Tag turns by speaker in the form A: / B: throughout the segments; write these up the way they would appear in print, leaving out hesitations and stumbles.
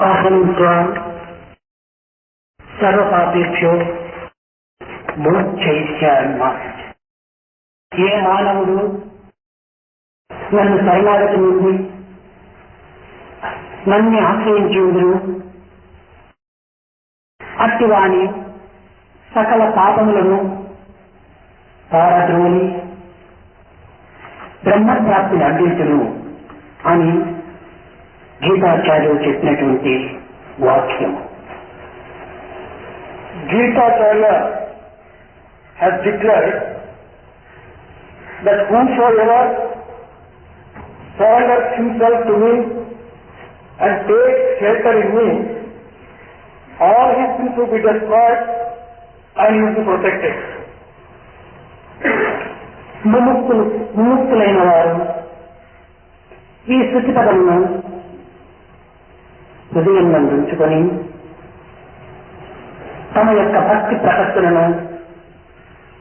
A: అహం త్వాం సర్వపాపేభ్యో మోక్షయిష్యామి. ఏ మానవుడు నన్ను శరణాగతి నుండి నన్ను ఆశ్రయించుదురు అట్టివాని సకల పాపములను పారద్రోలి బ్రహ్మప్రాప్తిని అందించును అని గీతాచార్యులు చెప్పినటువంటి వాక్యం.
B: Gitacharya has declared that whosoever surrenders himself to me and takes shelter in me, all his sins will be destroyed and he will be protected.
A: ముముక్తులైన వారు ఈ స్థుతి పదమును హృదయం నందు ఉంచుకొని తమ యొక్క భక్తి ప్రపత్తులను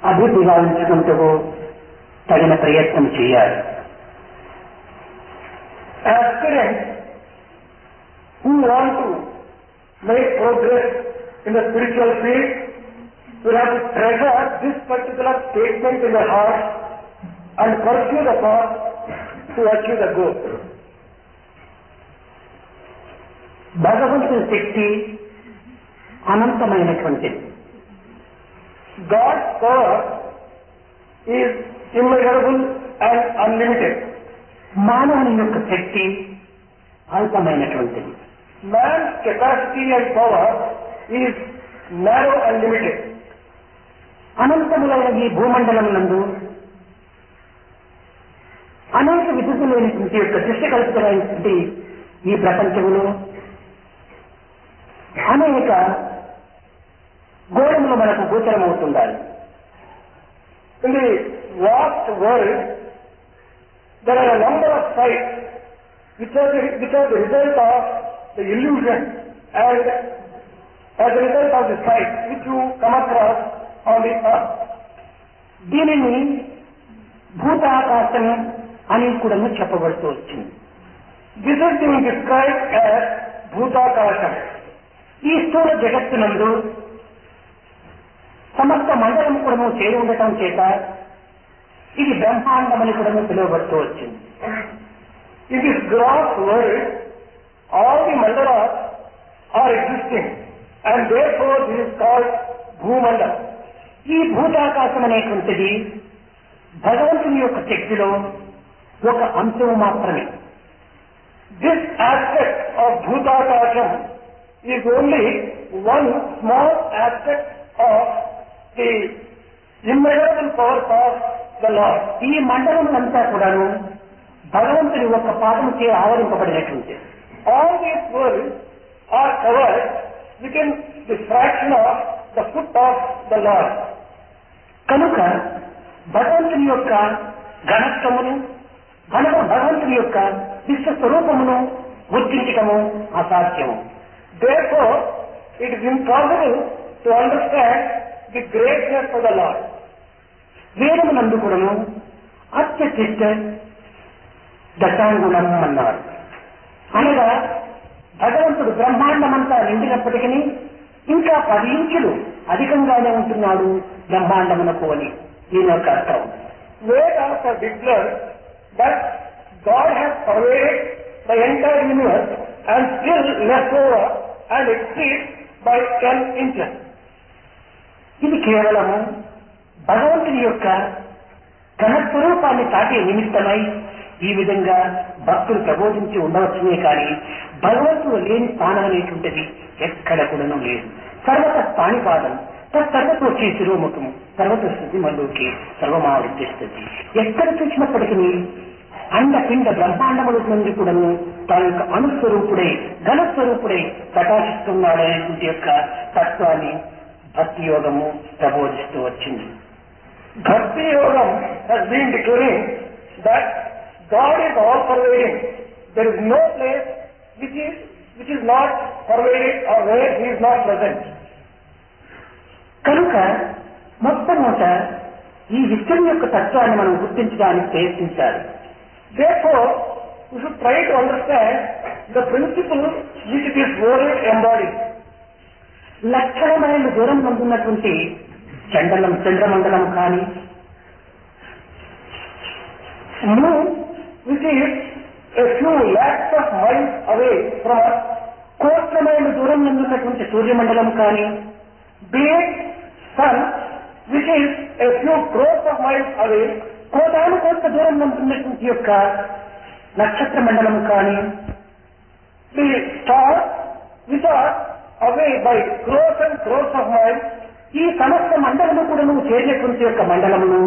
A: అభివృద్ధి గావించుకుంటూ తగిన ప్రయత్నం చేయాలి.
B: Aspirants who want to make progress in the spiritual field will have to treasure this particular statement in their heart and pursue the path to achieve the goal.
A: భగవంతుని శక్తి అనంతమైనటువంటిది.
B: God's power is immeasurable and unlimited.
A: మానవుని యొక్క శక్తి అల్పమైనటువంటిది.
B: Man's capacity and power is narrow and limited.
A: అనంతములైన ఈ భూమండలం నందు అనేక విధులైనటువంటి యొక్క దృశ్యకల్పితమైనటువంటి ఈ ప్రపంచములో అనేక గోళములు మనకు గోచరమవుతుండాలి.
B: In the vast world, there are a number of sights which are the result of the illusion and as a result of the sight which you come across on the earth.
A: దీనిని భూతాకాశం అని కూడా చెప్పబడుతూ వచ్చింది.
B: This is being described as Bhutakasham.
A: ఈ స్థూల జగత్తునందు సమస్త మండలం కూడా చేరి ఉండటం చేత ఇది బ్రహ్మాండమని కూడా పిలువబడుతూ వచ్చింది.
B: In this gross world, all the mandalas are existing and therefore this is called Bhumandala.
A: ఈ భూతాకాశం అనేటువంటిది భగవంతుని యొక్క శక్తిలో ఒక అంశము మాత్రమే.
B: This aspect of Bhutakasham is only one small aspect of the immeasurable powers of the Lord.
A: ఈ మండలములంతా కూడాను భగవంతుని ఒక పాదము చే ఆవరింపబడినటువంటి.
B: All these worlds are covered within the fraction of the foot of the Lord.
A: కనుక భగవంతుని యొక్క ఘనత్వమును భగవంతుని యొక్క విశ్వస్వరూపమును గుర్తించటము అసాధ్యము.
B: Therefore, it is impossible to understand the greatness of the Lord.
A: వేదమునందు కూడాను అత్యతిష్ట దశాంగుణం అన్నారు. అనగా భగవంతుడు బ్రహ్మాండమంతా నిండినప్పటికీ ఇంకా 10 ఇంచులు అధికంగానే ఉంటున్నాడు బ్రహ్మాండమునకు అని దీని యొక్క అర్థం.
B: Vedas have declared that God has pervaded the entire universe and still left over and exceeds by 10 inches.
A: ఇది కేవలము భగవంతుని యొక్క ఘనస్వరూపాన్ని చాటే నిమిత్తమై ఈ విధంగా భక్తులు ప్రబోధించి ఉండవచ్చునే కానీ భగవంతుడు లేని స్థానం అనేటువంటిది ఎక్కడ కూడాను లేదు. సర్వత స్థానిపాదం తత్సర్వతోచి శిరోముఖము సర్వత స్థితి మల్లోకి సర్వమావృత్తిస్తుంది. ఎక్కడ చూసినప్పటికీ అండపిండ బ్రహ్మాండముల నుండి కూడాను తన యొక్క అణుస్వరూపుడై ఘనస్వరూపుడై ప్రకాశిస్తున్నాడనేటువంటి యొక్క తత్వాన్ని భక్తి యోగము ప్రబోధిస్తూ వచ్చింది.
B: Bhakti Yogam has been declaring that God is all pervading. There is no place which is not pervaded or where He is not present.
A: కనుక మొట్టమొదట ఈ విశ్వం యొక్క తత్వాన్ని మనం గుర్తించడానికి ప్రయత్నించాలి.
B: Therefore, we should try to understand the principle which it is worded embodied.
A: లక్షల మైళ్ళ దూరం నందున్నటువంటి చంద్రమండలం కానీ,
B: moon which is a few lakhs of miles away from us,
A: కోట్ల మైళ్ళ దూరం నందున్నటువంటి సూర్యమండలం కానీ,
B: be it sun which is a few crores of miles away,
A: కోటాను కోట్ల దూరం నందున్నటువంటి యొక్క నక్షత్ర మండలం కానీ,
B: the stars which are away by crores and crores of miles,
A: ఈ సమస్త మండలము కూడా నువ్వు చేరినటువంటి యొక్క మండలమును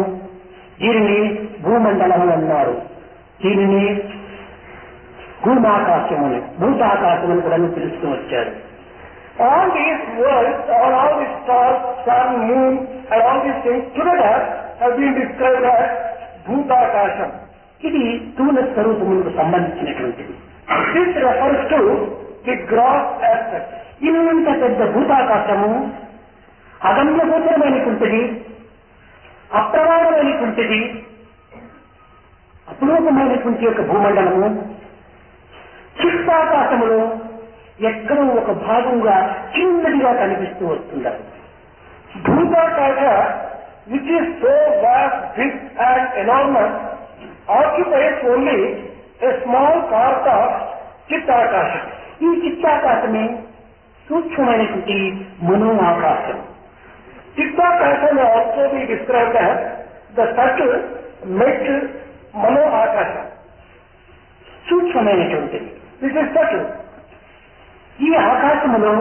A: దీనిని భూమండలము అన్నారు. దీనిని భూమాకాశముని భూతాకాశముని కూడా పిలుస్తూ వచ్చారు.
B: all these worlds, all these stars, sun, moon and all these things together have been described as Bhutakasham.
A: ఇది స్థూల స్వరూపములకు సంబంధించినటువంటిది.
B: This refers to the gross aspect.
A: ఇంత పెద్ద భూతాకాశము అగమ్యగోచరమైనటువంటిది, అప్రమాణమైనటువంటిది, అపురూపమైనటువంటి యొక్క భూమండలము చిత్తాకాశములో ఎక్కడో ఒక భాగంగా చిన్నదిగా కనిపిస్తూ వస్తున్నారు.
B: Bhutakasha, which is so vast, big and enormous, occupies only a small part of Chittakasha.
A: ఈ చిత్తాకాశమే సూక్ష్మమైనటువంటి మనో ఆకాశం.
B: Chittakasha may also be described as the subtle, mid, Mano Akasha.
A: సూక్ష్మమైనటువంటిది.
B: This is subtle.
A: ఈ ఆకాశములో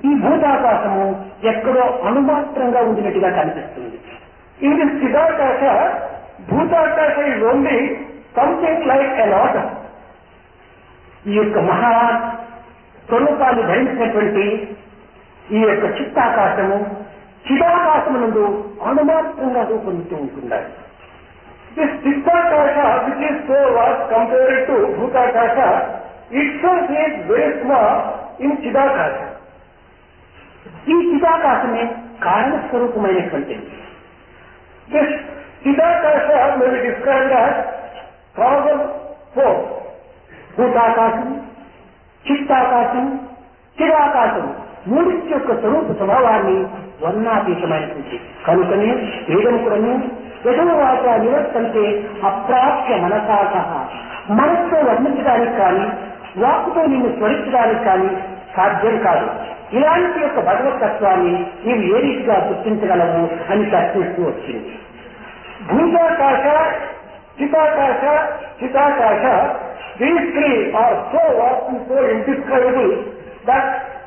A: ఈ భూతాకాశము ఎక్కడో అణుమాత్రంగా ఉండినట్టుగా కనిపిస్తుంది.
B: In this Chidakasha, Bhutakasha is only something like an atom.
A: ఈ యొక్క మహా స్వరూపాన్ని ధరించినటువంటి ఈ యొక్క చిత్తాకాశము చిదాకాశమునందు అణుమాత్రంగా రూపొందుతూ ఉంటున్నాడు.
B: This Chittakasha, which is so vast compared to Bhutakasha, itself is very small in Chidakasha.
A: ఈ చిదాకాశమే కారణ స్వరూపమైనటువంటిది.
B: This Chidakasha may be described as causal force.
A: భూతాకాశం, చిత్తాకాశం, చిదాకాశం మూడింటి యొక్క స్వరూప స్వభావాన్ని వర్ణాతీతమైనటువంటి కనుకనే వేదముకుడను యథోవాచ నివర్తంటే అప్రాప్య మనసాస, మనస్సుతో వర్ణించడానికి కానీ వాక్కుతో నిన్ను స్మరించడానికి కానీ సాధ్యం కాదు. ఇలాంటి యొక్క భగవతత్వాన్ని నీవు ఏ రీతిగా గుర్తించగలవు అని ప్రశ్నిస్తూ వచ్చింది.
B: Bhutakasha, Chittakasha, these three are so vast and so indescribable that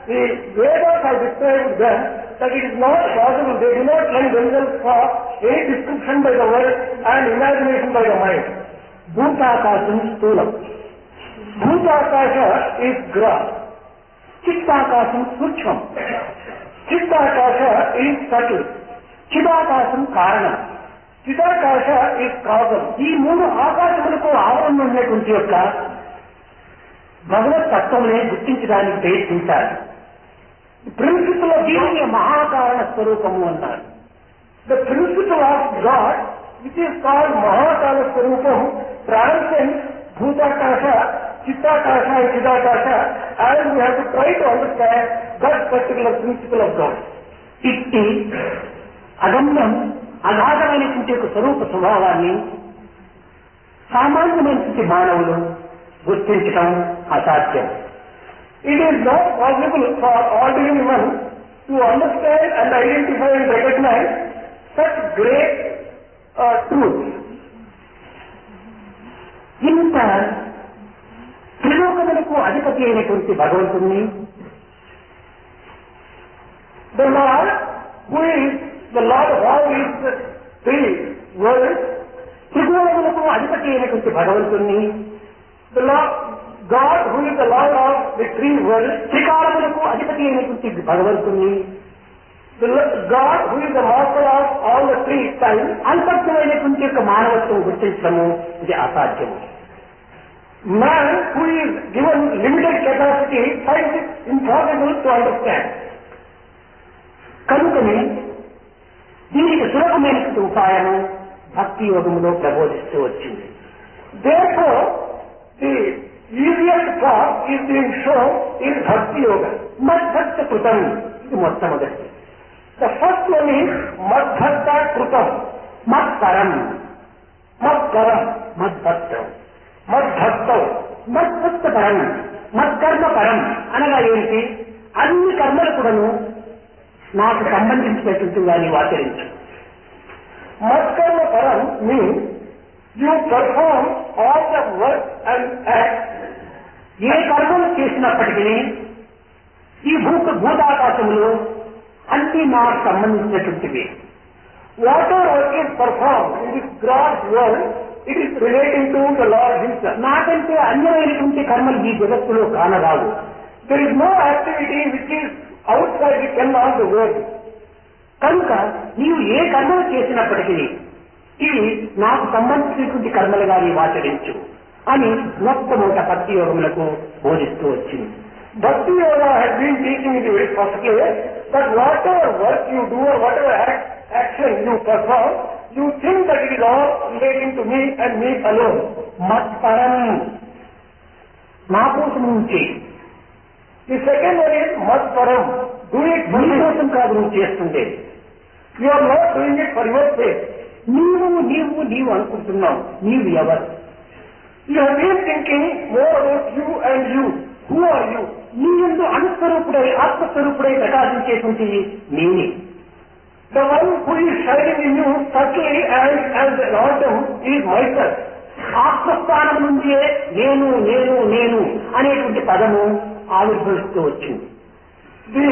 B: the Vedas have described them that it is not possible. They do not lend themselves for any description by the word and imagination by the mind.
A: భూతాకాశం స్థూలం,
B: Bhutakasha is gross.
A: చిత్తాకాశం సూక్ష్మం,
B: Chittakasha is subtle.
A: చిదాకాశం కారణం,
B: Chidakasha is causal.
A: ఈ మూడు ఆకాశములకు ఆవరణ ఉన్నటువంటి యొక్క భగవత్ తత్వమునే గుర్తించడానికి ప్రయత్నించాలి.
B: Principle of
A: దీనిని మహాకారణ స్వరూపము అన్నారు.
B: the principle of God, which is called Mahakala Swarupam, transcends Bhutakasha, Chittakasha and Chidakasha, and we have to try to understand that particular principle of God.
A: ఇట్టి అగమ్యం అగాధమైనటువంటి ఒక స్వరూప స్వభావాన్ని సామాన్యమైనటువంటి మానవులు గుర్తించడం అసాధ్యం.
B: It is not possible for ordinary man to understand and identify and recognize such great truths.
A: ఇంత త్రిలోకములకు అధిపతి అయినటువంటి భగవంతుణ్ణి,
B: The Lord, who is the Lord of all these three worlds,
A: త్రిగోళములకు అధిపతి అయినటువంటి భగవంతుణ్ణి,
B: the Lord, God, who is the Lord of the three worlds,
A: త్రికాలములకు అధిపతి అయినటువంటి భగవంతుణ్ణి,
B: the God, who is the master of all the three times,
A: అల్పత్వమైనటువంటి యొక్క మానవత్వం గుర్తించడము ఇది అసాధ్యము.
B: man, who is given limited capacity, finds it impossible to understand.
A: కనుకనే దీనికి సులభమైనటువంటి ఉపాయము భక్తి యోగములో ప్రబోధిస్తూ వచ్చింది.
B: Therefore, the easiest path is being shown in Bhakti Yoga.
A: మద్భక్త కృతం, ఇది మొట్టమొదటి.
B: The first one is Madbhakta Krutam.
A: మత్పరం,
B: Madkaram.
A: మద్భక్తం,
B: Madbhaktam.
A: మద్భక్త పరం, మత్కర్మ పరం అనగా ఏంటి? అన్ని కర్మలు కూడాను నాకు సంబంధించినటువంటిగా నీవు ఆచరించు.
B: Madkarma Param means you perform all the work and acts.
A: ఏ కర్మలు చేసినప్పటికీ ఈ భూతాకాశంలో అన్ని నాకు సంబంధించినటువంటివి.
B: Whatever work is performed in this gross world, it is relating to the Lord Himself.
A: నాకంటే అన్యమైనటువంటి కర్మలు ఈ జగత్తులో కానరావు.
B: There is no activity which is outside the ken of the world.
A: కనుక నీవు ఏ కర్మలు చేసినప్పటికీ ఇవి నాకు సంబంధించినటువంటి కర్మలుగా నీవు ఆచరించు అని మొట్టమొదట భక్తి యోగములకు బోధిస్తూ వచ్చింది.
B: Bhakti Yoga has been teaching in the very first place that whatever work you do or whatever action you perform, you think that it is all relating to me and me alone.
A: మత్పరం, నా కోసం నుంచి.
B: The second one is Madparam. Do it for
A: నీ
B: me.
A: కోసం కాదు నువ్వు చేస్తుండే.
B: You are not doing it for your sake.
A: నీవు అనుకుంటున్నావు, నీవు ఎవరు?
B: You have been thinking more about you and you. Who are you?
A: నీ యందు అనుస్వరూపుడై ఆత్మస్వరూపుడై ప్రకాశించేటువంటి నేనే.
B: The one who is shining in you subtly and as an autumn is myself.
A: ఆత్మస్థానం నుంచే నేను నేను నేను అనేటువంటి పదము ఆవిర్భవిస్తూ వచ్చింది.
B: The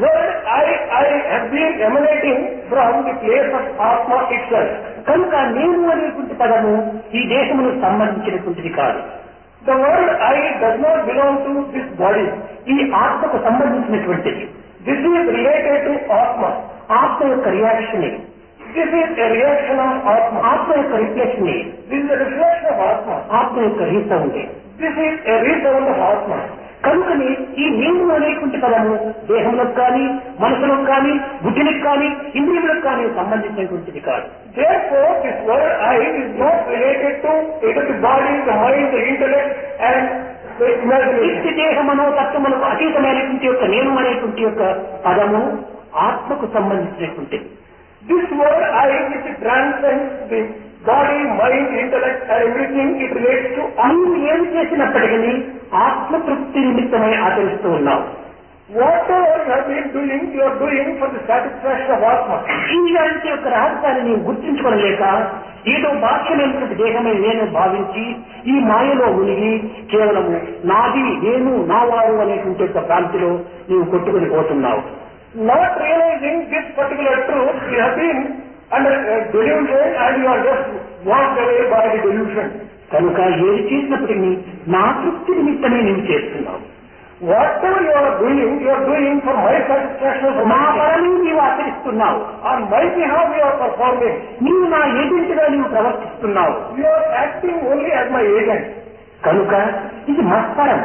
B: word I have been emanating from the place of Atma itself.
A: కనుక నేను అనేటువంటి పదము ఈ దేశమును సంబంధించినటువంటిది కాదు.
B: The word I does not belong to this body.
A: ఈ ఆత్మకు సంబంధించినటువంటిది.
B: This is related to Atma.
A: ఆత్మ యొక్క reaction.
B: This is a reaction of Atma.
A: ఆత్మ యొక్క reflection.
B: This is a reflection of Atma.
A: ఆత్మ యొక్క resound.
B: This is a resound of Atma.
A: కనుకని ఈ నేను అనేటువంటి పదము దేహంలోకి కానీ మనసులోకి కానీ బుద్ధికి కానీ ఇంద్రియములకు కానీ సంబంధించినటువంటిది కాదు.
B: Therefore, this word I is not related to either the body, the mind, the intellect and the imagination.
A: నిత్య దేహ మనోతత్వములకు అతీతమైనటువంటి యొక్క నేను అనేటువంటి యొక్క పదము ఆత్మకు సంబంధించినటువంటిది.
B: This word I, which transcends the body, mind, intellect and everything, it relates to
A: నీవు ఏమి చేసినప్పటికీ ఆత్మతృప్తి నిమిత్తమై ఆచరిస్తూ ఉన్నావు.
B: whatever you have been doing, you are doing for the satisfaction of Atma.
A: ఇలాంటి యొక్క రహస్యాన్ని నీవు గుర్తించుకోలేక ఏదో బాహ్యమైనటువంటి దేహమే నేను భావించి ఈ మాయలో మునిగి కేవలము నాది నేను నావారు అనేటువంటి యొక్క ప్రాంతిలో నీవు కొట్టుకుని పోతున్నావు.
B: Not realizing this particular truth, you have been under delusion and you are just walked away by the delusion.
A: కనుక ఏది చేసినప్పటికీ నా తృప్తి నిమిత్తమే నీవు చేస్తున్నావు.
B: Whatever you are doing for my satisfaction, for
A: నా
B: my
A: పరమే నీవు ఆచరిస్తున్నావు.
B: on my behalf you are performing.
A: నీవు నా ఏజెంట్గా నీవు ప్రవర్తిస్తున్నావు.
B: You are acting only as my agent.
A: కనుక ఇది మత్పరం,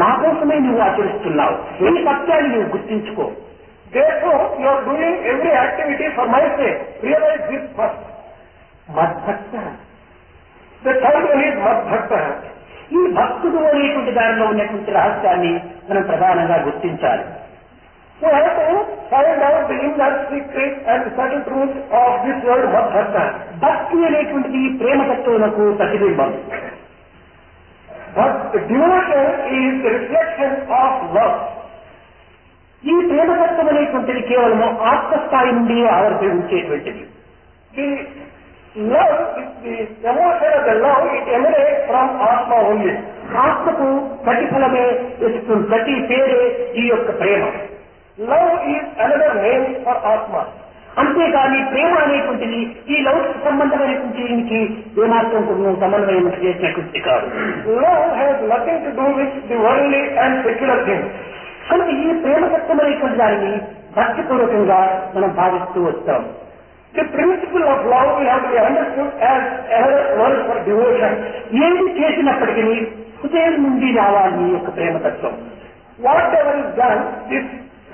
A: నా కోసమే నువ్వు ఆచరిస్తున్నావు. ఏ సత్యాన్ని నువ్వు గుర్తించుకో.
B: Therefore, you are doing every activity for my sake. Realize this first.
A: మద్భక్త.
B: The third one is Madbhakta.
A: ఈ భక్తుడు అనేటువంటి దానిలో ఉన్నటువంటి రహస్యాన్ని మనం ప్రధానంగా గుర్తించాలి.
B: So you have to find out the inner secret and the subtle truth of this word Madbhakta.
A: భక్తి అనేటువంటిది ప్రేమతత్వమునకు ప్రతిబింబం.
B: But the devotion is the reflection of love.
A: ఈ ప్రేమతత్వం అనేటువంటిది కేవలము ఆత్మస్థాయి నుండి ఆవిర్భవించేటువంటిది.
B: The love is the emotion of the love, it emanates from Atma only.
A: ఆత్మకు ప్రతిఫలమే ఇస్తుంది, ప్రతి పేరే ఈ యొక్క ప్రేమ.
B: Love is another name for Atma.
A: అంతేకాని ప్రేమ అనేటువంటిది ఈ లౌకిక సంబంధమైనటువంటి దీనికి ఏమాత్రం సమన్వయం చేసినటువంటి కాదు.
B: Love has nothing to do with the worldly and secular things.
A: కనుక ఈ ప్రేమతత్వం అనేటువంటి దానిని భక్తిపూర్వకంగా మనం భావిస్తూ వస్తాం.
B: The principle of love will have to be understood as another word for devotion.
A: ఏది చేసినప్పటికీ హృదయం నుండి రావాలి ఈ యొక్క ప్రేమతత్వం.
B: Whatever is done, this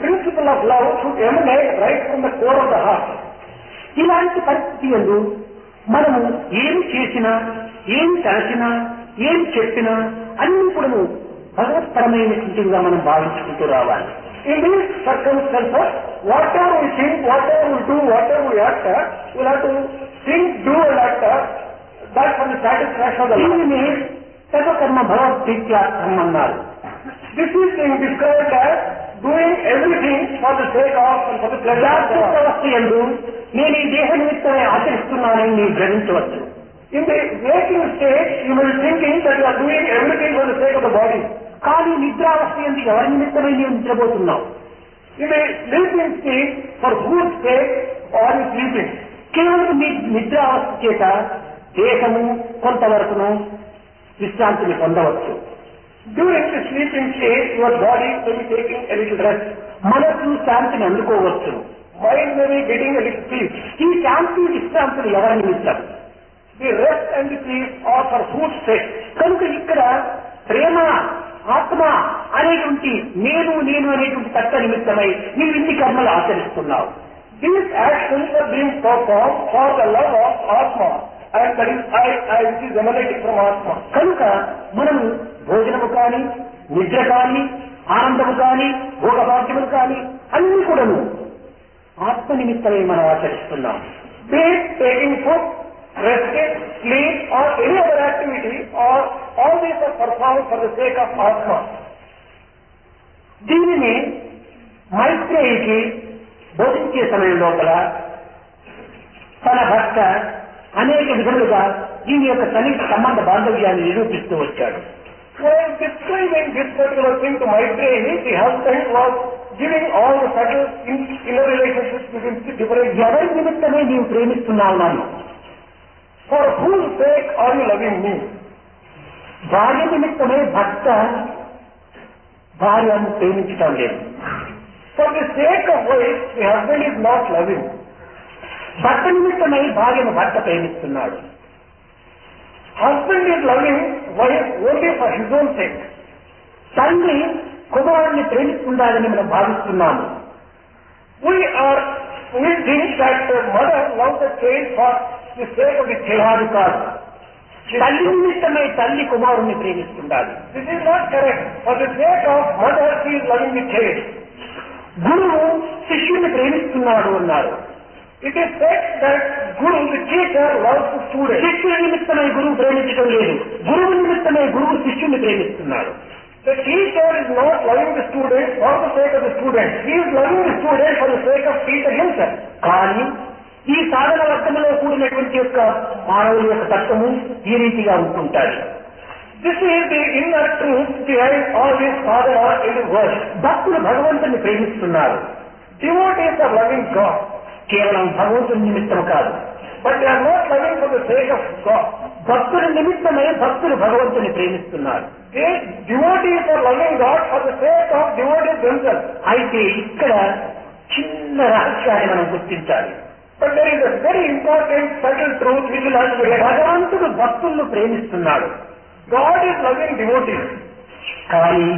B: principle of love should emanate right from the core of the heart.
A: ఇలాంటి పరిస్థితి యందు మనము ఏమి చేసినా ఏమి తలచినా ఏం చెప్పినా అన్ని కూడా భగవత్పరమైనటువంటివిగా మనం భావించుకుంటూ రావాలి.
B: In these circumstances, whatever we think, whatever we do, whatever we act, we'll have to think, do and act that for the satisfaction of the Lord.
A: దీనిని సర్వకర్మ భగవద్గీతార్థం అన్నారు.
B: This is being described as doing everything for the sake of and for the pleasure of God.
A: వ్యవస్థ యందు నేను ఈ దేహ నిమిత్తమే ఆచరిస్తున్నానని మీరు గ్రహించవచ్చు.
B: In the waking state, you will be thinking that you are doing everything for the sake of the body.
A: కానీ నిద్రావస్థ యందు ఎవరి నిమిత్తమై నీవు నిద్రపోతున్నావు?
B: In the sleeping state, for whose sake are you sleeping?
A: కేవలం మీ నిద్రావస్థ చేత దేహము కొంతవరకును విశ్రాంతిని పొందవచ్చు.
B: During the sleeping state, your body may be taking a little rest.
A: మనసు శాంతిని అందుకోవచ్చు.
B: Mind may be getting a little peace.
A: ఈ శాంతి విశ్రాంతులు ఎవరి నిమిత్తం?
B: The rest and the peace are for whose sake?
A: కనుక ఇక్కడ ప్రేమ, ఆత్మ అనేటువంటి నేను అనేటువంటి తత్వ నిమిత్తమై నీవు ఇన్ని కర్మలు ఆచరిస్తున్నావు.
B: These actions are being performed for the love of Atma, and that is I which is emanating from Atma.
A: కనుక మనము భోజనము కానీ, నిద్ర కానీ, ఆనందము కానీ, భోగభాగ్యములు కానీ అన్ని కూడాను ఆత్మ నిమిత్తమై మనం ఆచరిస్తున్నాం.
B: Be it taking food, resting, sleep or any other activity, or all these are performed for the sake of Atma.
A: దీనిని మైత్రేయికి బోధించే సమయం లోపల తన భర్త అనేక విధములుగా దీని యొక్క సన్నిహిత సంబంధ బాంధవ్యాన్ని నిరూపిస్తూ వచ్చాడు.
B: While describing this particular thing to Maitreyi, the husband was giving all the subtle inner relationships between different.
A: ఎవరి నిమిత్తమే నీవు ప్రేమిస్తున్నావు నన్ను?
B: For whose sake are you loving me?
A: భార్య నిమిత్తమే భర్త భార్యను ప్రేమించటం లేదు.
B: For the sake of wife, the husband is not loving.
A: భర్త నిమిత్తమై భార్యను భర్త ప్రేమిస్తున్నాడు.
B: Husband is loving wife only for his own sake.
A: తండ్రి కుమారుణ్ణి ప్రేమిస్తుండాలని మనం భావిస్తున్నాము.
B: We think that the mother loves the child for the sake of the child.
A: కాదు. తల్లి నిమిత్తమై తల్లి కుమారుణ్ణి ప్రేమిస్తుండాలి.
B: This is not correct. For the sake of mother, she is loving the child.
A: గురువు శిష్యుని ప్రేమిస్తున్నాడు అన్నారు.
B: It is said that Guru, the teacher, loves the student.
A: శిష్యుని నిమిత్తమై గురువు ప్రేమించడం లేదు. గురువు నిమిత్తమై గురువు శిష్యుని ప్రేమిస్తున్నాడు.
B: The teacher is not loving the student for the sake of the student. He is loving the student for the sake of teacher himself.
A: కానీ ఈ సాధన వర్గంలో కూడినటువంటి యొక్క మానవుల యొక్క తత్వము ఈ రీతిగా ఉంటుంటారు.
B: This is the inner truth behind all this sadhana in the world.
A: భక్తులు భగవంతుని ప్రేమిస్తున్నారు.
B: Devotees are loving God.
A: కేవలం భగవంతుని నిమిత్తం కాదు.
B: But they are not loving for the sake of God.
A: భక్తుల నిమిత్తమై భక్తులు భగవంతుని ప్రేమిస్తున్నారు.
B: Devotees are loving God for the sake of devotees themselves.
A: అయితే ఇక్కడ చిన్న రహస్యాన్ని మనం గుర్తించాలి.
B: But there is a very important subtle truth which will have to be realized.
A: భగవంతుడు భక్తులను ప్రేమిస్తున్నాడు.
B: God is loving devotees.
A: కానీ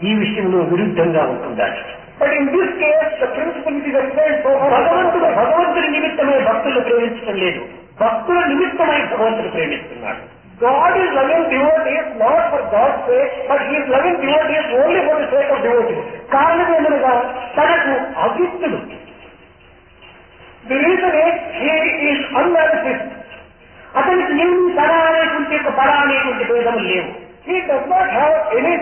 A: ఈ విషయంలో విరుద్ధంగా ఉంటుండాలి.
B: But in this case, the principle which is explained so far,
A: భగవంతుడు భగవంతుడి నిమిత్తమై భక్తులు ప్రేమించడం లేదు. భక్తుల నిమిత్తమై భగవంతుడు ప్రేమిస్తున్నాడు.
B: God is loving devotees not for God's sake, but He is loving devotees only for the sake of devotees.
A: కారణం ఏమనగా తనకు అవ్యక్తుడు.
B: The reason is He is unmanifest.
A: అతనికి ఏమి తన అనేటువంటి యొక్క పర అనేటువంటి భేదములు లేవు.
B: He does not have any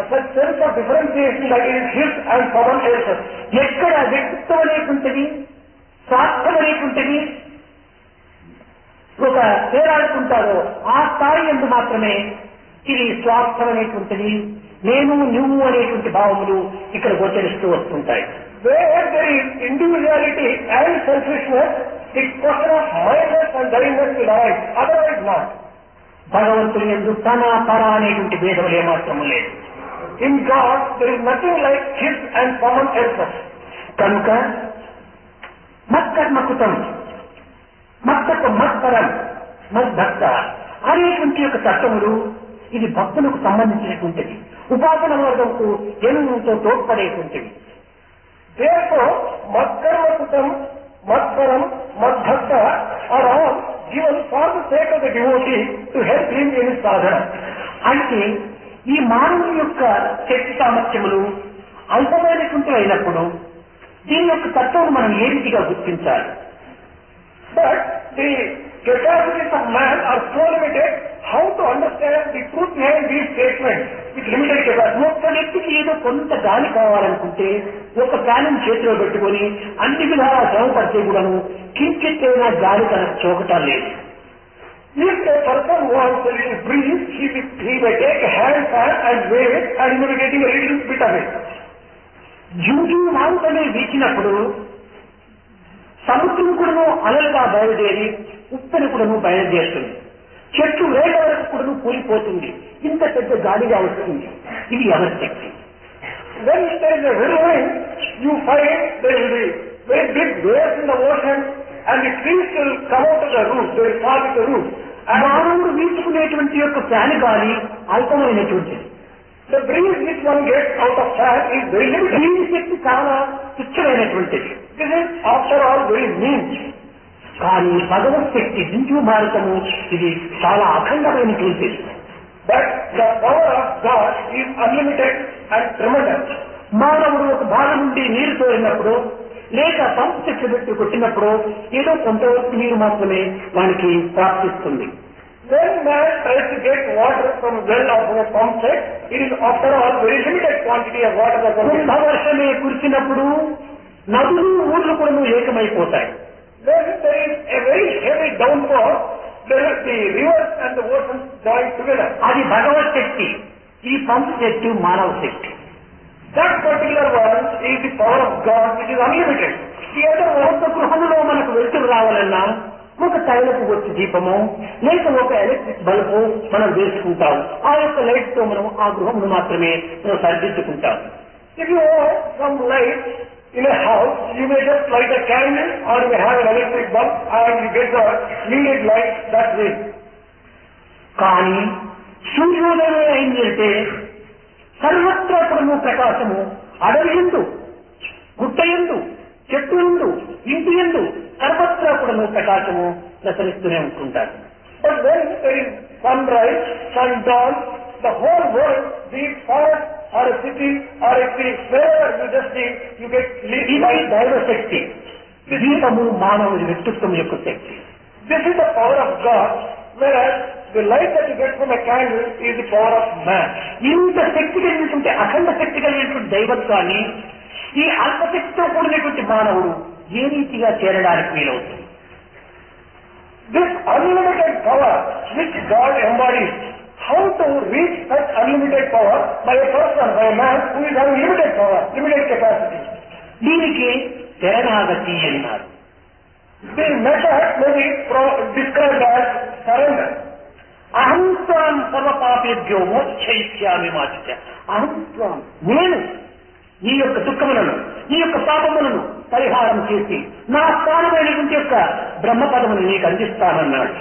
B: such sense of differentiation that it is his and someone else's.
A: ఎక్కడ వ్యక్తిత్వం అనేటువంటిది, స్వార్థం అనేటువంటిది ఒక తేడాడుకుంటారో ఆ స్థాయి ఎందు మాత్రమే ఇది స్వార్థం అనేటువంటిది, నేను నువ్వు అనేటువంటి భావములు ఇక్కడ గోచరిస్తూ వస్తుంటాయి.
B: Where there is individuality and selfishness, the question of mindness and thingness will arise. Otherwise not.
A: భగవంతుని యందు తన పర అనేటువంటి భేదములు ఏమాత్రము లేదు.
B: In God, there is nothing like his and someone else's.
A: కనుక మత్కర్మకృతం, మత్పరం, మద్భక్త అనేటువంటి యొక్క తత్వములు ఇది భక్తులకు సంబంధించినటువంటిది, ఉపాసన వర్గంకు ఎంతో తోడ్పడేటువంటివి.
B: Therefore, Madkarmakutam, Madparam, Madbhakta are all given for the sake of the devotee to help him in his sadhana.
A: అయితే ఈ మానవుని యొక్క శక్తి సామర్థ్యములు అల్పమైనటువంటి అయినప్పుడు దీని యొక్క తత్వం మనం ఏ రీతిగా గుర్తించాలి?
B: But the capacities of man are so limited. How to understand the truth behind these statements with limited capacity?
A: ఒక్క వ్యక్తికి ఏదో కొంత గాలి కావాలనుకుంటే ఒక ఫ్యాన్ చేతిలో పెట్టుకొని అన్ని విధాలా శ్రమపడితే కూడాను కించిత్తైనా గాలి తనకు చోకటం లేదు.
B: If a person wants a little breeze, he may take a hand fan and wave it and he will be getting a little bit of it.
A: జూజు మారుతనే వీచినప్పుడు సముద్రం కూడాను అలలుగా బయలుదేరి ఉప్పెను కూడాను బయలుదేరుతుంది. చెట్టు వేళ్ల వరకు కూడాను కూలిపోతుంది. ఇంత పెద్ద గాలిగా వస్తుంది. ఇది ఎవరి శక్తి?
B: When there is a whirlwind, you find there will be very big waves in the ocean and the trees will come out of the roof, they will fall with the roof.
A: మానవుడు వీచుకునేటువంటి యొక్క fan గాలి అల్పమైనటువంటిది.
B: The breeze which one gets out of fan is very limited.
A: దీని శక్తి చాలా తుచ్చమైనటువంటిది.
B: This is after all very mean.
A: కానీ భగవత్ శక్తి జింజు భారతము ఇది చాలా అఖండమైనటువంటిది.
B: But the power of God is unlimited and tremendous.
A: మానవుడు ఒక భాగం నుండి నీరు తోడినప్పుడు లేక పంపు చెట్లు పెట్టి కొట్టినప్పుడు ఏదో కొంతవరకు నీరు మాత్రమే వానికి ప్రాప్తిస్తుంది.
B: When man tries to get water from a well or from a pump set, it is after all very limited quantity of water that comes.
A: వర్షమే కురిసినప్పుడు నదులు ఊర్లు కూడా ఏకమైపోతాయి.
B: When there is a very heavy downpour, the rivers and the oceans join together.
A: అది భగవత్ శక్తి. ఈ పంపు చెట్టు మానవ శక్తి.
B: That particular one is the power of God which is unlimited.
A: ఈ ఒక గృహంలో మనకు వెలుతురు రావాలన్నా ఒక తైలపు వచ్చి దీపము లేక ఒక ఎలక్ట్రిక్ బల్బు మనం వేసుకుంటాం. ఆ యొక్క లైట్ తో మనం ఆ గృహమును మాత్రమే మనం సరిదిద్దుకుంటాం.
B: If you want some light in a house, you may just light a candle or you may have an electric bulb and you get the needed light that way.
A: కానీ సూర్యోదయం అయిందంటే సర్వత్రా కూడా ప్రకాశము అడవి ఎందు గుట్ట ఎందు చెట్టు ఎందు ఇంటి ఎందు సర్వత్రా కూడా ప్రకాశము ప్రసరిస్తూనే ఉంటుంటారు.
B: But when there is sunrise, sundown, the whole world, be it forest or a city or a tree, wherever you just see, you get
A: ఇది
B: light.
A: దైవ శక్తి. దీపము మానవుడి వ్యక్తిత్వం యొక్క శక్తి.
B: This is the power of God, whereas the light that you get from a candle is the power of man.
A: ఇంత శక్తి కలిగినటువంటి అఖండ శక్తి కలిగినటువంటి దైవత్వాన్ని ఈ అల్పశక్తితో కూడినటువంటి మానవుడు ఏ రీతిగా చేరడానికి వీలవుతుంది?
B: This unlimited power which God embodies, how to reach such unlimited power by a person, by a man who is having limited power, limited capacity.
A: దీనికి శరణాగతి అన్నారు.
B: The method may be described as surrender.
A: అహం త్వాం సర్వపాపేభ్యో మోక్షయిష్యామి మా చ. అహం త్వాం నేను నీ యొక్క దుఃఖములను నీ యొక్క పాపములను పరిహారం చేసి నా స్థానమైనటువంటి యొక్క బ్రహ్మపదమును నీకు అందిస్తానన్నాడు.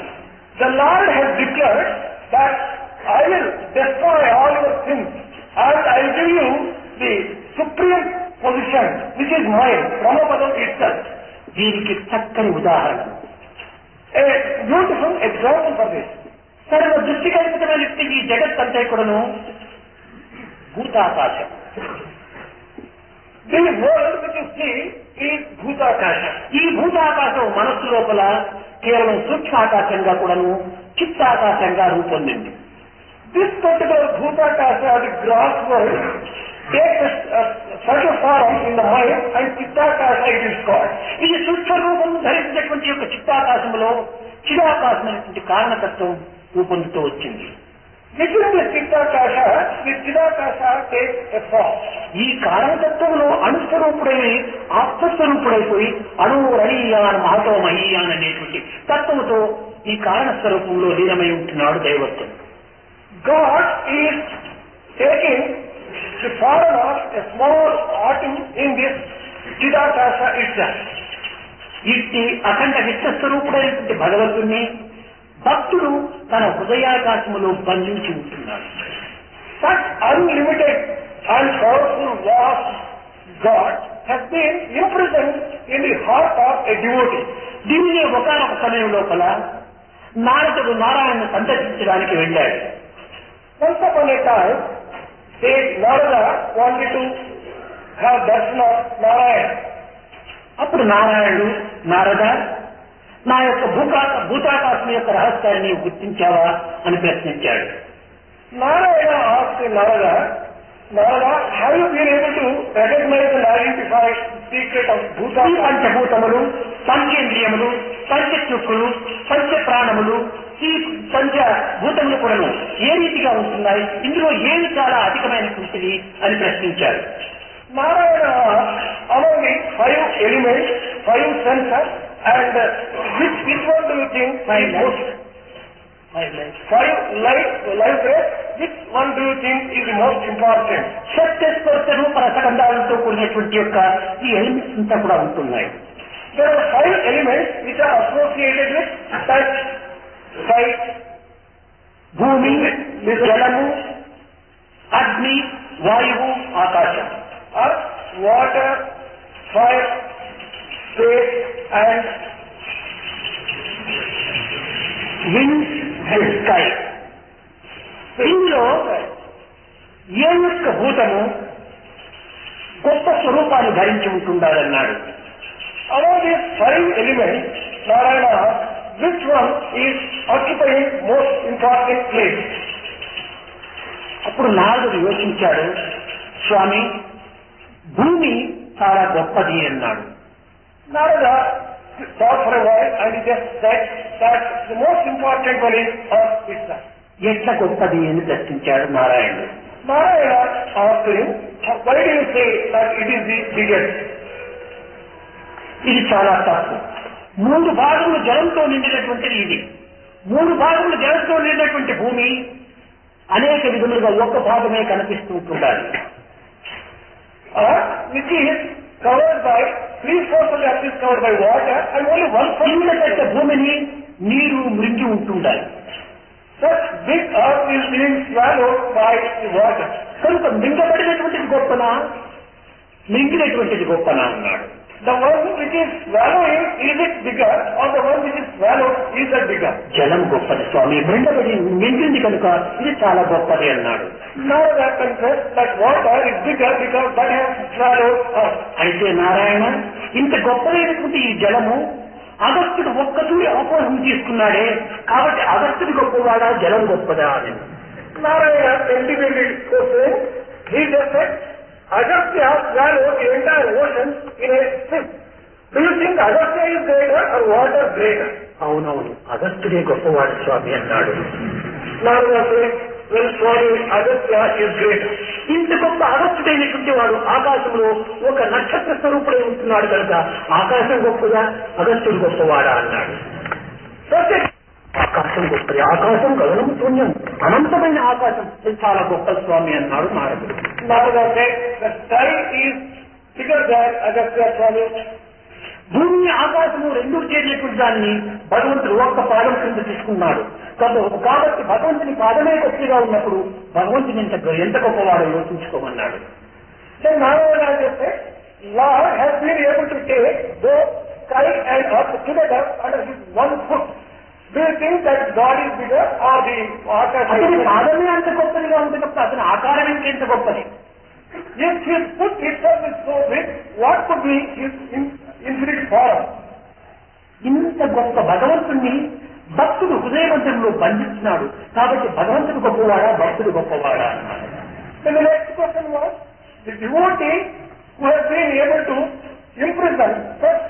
B: The Lord has declared that I will destroy all your sins and I will give you the supreme position which is mine, Brahmapadam itself.
A: దీనికి చక్కని ఉదాహరణ,
B: A beautiful example for this.
A: సర్వ దృష్టి కల్పితమైన ఈ జగత్ అంతా కూడాను భూతాకాశం.
B: The world which you see is Bhutakasha.
A: ఈ భూతాకాశం మనస్సు లోపల కేవలం సూక్ష్మాకాశంగా కూడాను చిత్తాకాశంగా రూపొందింది.
B: This particular Bhutakasha, the gross world, takes a subtle form in the mind and Chittakasha it is called.
A: ఇది సూక్ష్మ రూపం ధరించినటువంటి యొక్క చిత్తాకాశంలో చిదాకాశమైనటువంటి కారణతత్వం రూపొందుతూ వచ్చింది.
B: Within the Chittakasha, the Chidakasha takes a form.
A: ఈ కారణతత్వంలో అణుస్వరూపుడై ఆత్మస్వరూపుడైపోయి అణువు రళీయాన్ మహతో మహీయాన్ అనేటువంటి తత్వముతో ఈ కారణస్వరూపంలో లీనమై ఉంటున్నాడు దైవత్వం.
B: God is taking the form of a small atom in this Chidakasha itself.
A: ఇట్టి అఖండ విశ్వస్వరూపుడైనటువంటి భగవంతుణ్ణి భక్తుడు తన హృదయాకాశములో బంధించి ఉంటున్నాడు.
B: Such unlimited and powerful vast God has been imprisoned in the heart of a devotee.
A: దీనిని ఒకనొక సమయం లోపల నారదుడు నారాయణను సందర్శించడానికి వెళ్ళాడు.
B: Once upon a time, sage Narada wanted to have darshan of Narayana.
A: అప్పుడు నారాయణుడు నారద నా యొక్క భూతాకాశం యొక్క రహస్యాన్ని నీవు గుర్తించావా అని ప్రశ్నించాడు.
B: Narayana asked Narada, Narada, have you been able to recognize and identify the secret of
A: ఈ
B: Bhuta?
A: పంచభూతములు, పంచేంద్రియములు, పంచచుక్కులు, పంచ ప్రాణములు, ఈ పంచభూతములు కూడాను ఏ రీతిగా ఉంటున్నాయి, ఇందులో ఏది చాలా అధికమైనటువంటిది అని ప్రశ్నించారు.
B: Narayana asked, among the 5 elements, 5 senses, and which one do you think is most? 5 life rays, which one do you think is the most important?
A: శక్తిస్పర్శ రూప రసగంధాలతో కూడినటువంటి యొక్క ఈ ఎలిమెంట్స్ అంతా కూడా ఉంటున్నాయి.
B: There are 5 elements which are associated with touch, sight,
A: భూమి, జలము, అగ్ని, వాయువు, ఆకాశం.
B: earth, water, fire, space, and
A: wind and sky. ఇందులో ఏ యొక్క భూతము గొప్ప స్వరూపాన్ని ధరించి ఉంటుండాలన్నాడు.
B: among these 5 elements, Narayana asked, which one is occupying most important place?
A: అప్పుడు నారదుడు యోచించాడు. స్వామి, భూమి చాలా గొప్పది అన్నాడు.
B: Narada thought for a while and he just said that the most important one is earth itself.
A: ఎట్లా గొప్పది అని ప్రశ్నించాడు నారాయణుడు.
B: Narayana asked him, why do you say that it is the biggest?
A: ఇది చాలా తప్పు. 3 భాగములు జలంతో నిండినటువంటిది ఇది. 3 భాగములు జలంతో నిండినటువంటి భూమి అనేక విధములుగా ఒక్క భాగమే కనిపిస్తూ ఉంటుండాలి.
B: Which is covered by 3/4 of the earth is covered by water and only 1/4
A: ఇంత పెద్ద భూమిని నీరు మృంగి ఉంటుండాలి.
B: such big earth is being swallowed by the water.
A: కనుక మింగబడినటువంటిది గొప్పనా, మింగినటువంటిది గొప్పనా అన్నాడు.
B: The one which is swallowing, is it bigger, or the one which is swallowed, is that bigger?
A: జలం గొప్పది స్వామి, మింగింది కనుక ఇది చాలా గొప్పది అన్నాడు.
B: Now that confessed that water is bigger because that has swallowed earth.
A: అయితే నారాయణ, ఇంత గొప్పదైనటువంటి ఈ జలము అగస్త్యుడు ఒక్కతూరి అపోహం తీసుకున్నాడే, కాబట్టి అగస్త్యుడు గొప్పవాడా, జలం గొప్పదా అని.
B: Narayana cultivated question. He just said, Agastya swallowed the entire ocean in a sip. Do you think Agastya is greater or water greater?
A: అవునవును, అగస్త్యుడే గొప్పవాడు స్వామి అన్నాడు.
B: Narada said, well, Swami, Agastya is greater.
A: ఇంత గొప్ప అగస్త్యుడైనటువంటి వాడు ఆకాశంలో ఒక నక్షత్ర స్వరూపుడై ఉంటున్నాడు కనుక ఆకాశం గొప్పదా, అగస్త్యుడు గొప్పవాడా అన్నాడు. ఆకాశం గొప్పది, ఆకాశం గగనం శూన్యం, అనంతమైన ఆకాశం ఇది చాలా గొప్ప స్వామి అన్నాడు నారదుడు.
B: Narada said, the sky is bigger than Agastya, Swami.
A: భూమి ఆకాశము రెండూ చేరినటువంటి దాన్ని భగవంతుడు ఒక్క పాదం కింద తీసుకున్నాడు. కాబట్టి భగవంతుని పాదమే గొప్పగా ఉన్నప్పుడు భగవంతుని ఎంత గొప్పవాడో యోచించుకోమన్నాడు.
B: Then Narayana just said, Lord has been able to take both sky and earth together under his one foot. Do you think that God is bigger or the Akasha?
A: అతని పాదమే అంత గొప్పదిగా ఉంటున్నప్పుడు అతని ఆకారం ఇంకెంత గొప్పది.
B: If his foot itself is so big, what could be his infinite form?
A: ఇంత గొప్ప భగవంతుణ్ణి భక్తుడు హృదయమంత్రంలో బంధించినాడు. కాబట్టి భగవంతుడు గొప్పవాడా, భక్తుడు గొప్పవాడా అన్నాడు.
B: Then the next question was, the devotee who has been able to imprison such